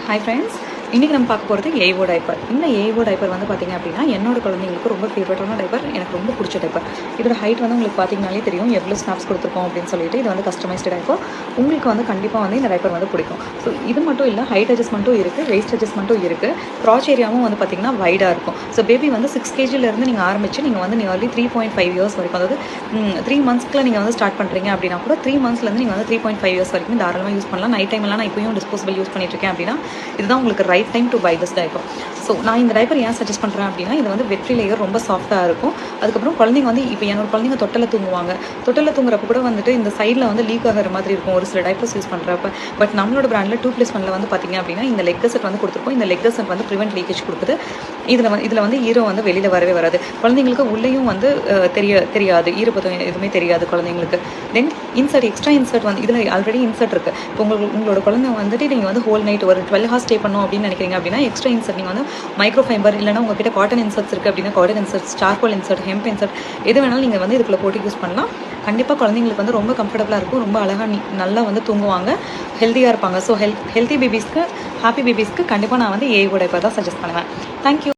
Hi friends, இன்றைக்கி நம்ம பார்க்க போகிறது ஏஓ டைப்பர். இந்த ஏஓ டைப்பர் வந்து பார்த்திங்க அப்படின்னா என்னோட குழந்தைங்களுக்கு ரொம்ப ஃபேவரட்டான டைப்பர், எனக்கு ரொம்ப பிடிச்ச டைப்பர். இதோட ஹைட் வந்து உங்களுக்கு பார்த்திங்கனாலே தெரியும் எவ்வளோ ஸ்னாப்ஸ் கொடுத்துருக்கோம் அப்படின்னு சொல்லிட்டு. இது வந்து கஸ்டமைஸ்டு டைப்பர். உங்களுக்கு வந்து கண்டிப்பாக வந்து இந்த டைப்பர் வந்து பிடிக்கும். ஸோ இது மட்டும் இல்லை, ஹைட் அட்ஜஸ்ட்மெண்ட்டும் இருக்குது, வெயிட் அட்ஜஸ்ட்மெண்ட்டும் இருக்குது. க்ராச் ஏரியாவும் வந்து பார்த்திங்கன்னா வைடாக இருக்கும். ஸோ பேபி வந்து 6 kgலேருந்து நீங்கள் ஆரம்பித்து நீங்கள் வந்து நியர்லி 3.5 years வரைக்கும், அதாவது 3 monthsக்குள்ள நீங்கள் வந்து ஸ்டார்ட் பண்ணுறீங்க அப்படின்னா கூட 3 monthsலேருந்து நீங்கள் வந்து 3.5 years வரைக்கும் தாராளமாக யூஸ் பண்ணலாம். நைட் டைம்லாம் நான் இப்போயும் டிஸ்போசபிள் யூஸ் பண்ணிட்டு இருக்கேன் அப்படின்னா இதுதான் உங்களுக்கு right time to buy this diaper. So நான் இந்த டைப்பர் ஏன் சஜஸ்ட் பண்ணுறேன் அப்படின்னா, இது வந்து வெற்றி லேயர் ரொம்ப சாஃப்ட்டாக இருக்கும். அதுக்கப்புறம் குழந்தைங்க வந்து இப்போ என்னோட குழந்தைங்க தொட்டில் தூங்குவாங்க. தொட்டில் தூங்குறப்ப கூட வந்துட்டு இந்த சைடில் வந்து லீக் ஆகிற மாதிரி இருக்கும் ஒரு சில டைப்பர்ஸ் யூஸ் பண்ணுறப்ப. பட் நம்மளோட பிராண்டில் 2+1 வந்து பார்த்திங்க அப்படின்னா இந்த லெக் செட் வந்து கொடுத்துருக்கோம். இந்த லெக் செட் வந்து ப்ரிவென்ட் லீக்கேஜ் கொடுக்குது. இதில் வந்து ஈரோ வந்து வெளியில் வரவே வராது. குழந்தைங்களுக்கு உள்ளேயும் வந்து தெரியாது, ஈரப்பதம் எதுவுமே தெரியாது குழந்தைங்களுக்கு. தென் எக்ஸ்ட்ரா இன்சர்ட் வந்து இதில் ஆல்ரெடி இன்சர்ட் இருக்குது. இப்போ உங்களோட குழந்தை வந்துட்டு நீங்கள் வந்து ஹோல் நைட் ஒரு 12 hours ஸ்டே பண்ணணும் அப்படின்னு நினைக்கிறீங்க அப்படின்னா எக்ஸ்ட்ரா இன்சர்ட் நீங்கள் வந்து மைக்ரோ ஃபைபர் இல்லைனா உங்ககிட்ட காட்டன் இன்சர்ட்ஸ் இருக்குது அப்படின்னா cotton inserts, charcoal insert, hemp insert எது வேணாலும் நீங்கள் வந்து இதுக்குள்ளே போட்டு யூஸ் பண்ணலாம். கண்டிப்பாக குழந்தைங்களுக்கு வந்து ரொம்ப கம்ஃபர்டபுளாக இருக்கும், ரொம்ப அழகாக நல்லா வந்து தூங்குவாங்க, ஹெல்த்தியாக இருப்பாங்க. ஸோ ஹெல்த்தி பேபிஸ்க்கு, ஹாப்பி பேபிஸ்க்கு கண்டிப்பாக நான் வந்து ஏஓ டைப்பர் தான் சஜஸ்ட் பண்ணுவேன். தேங்க்யூ.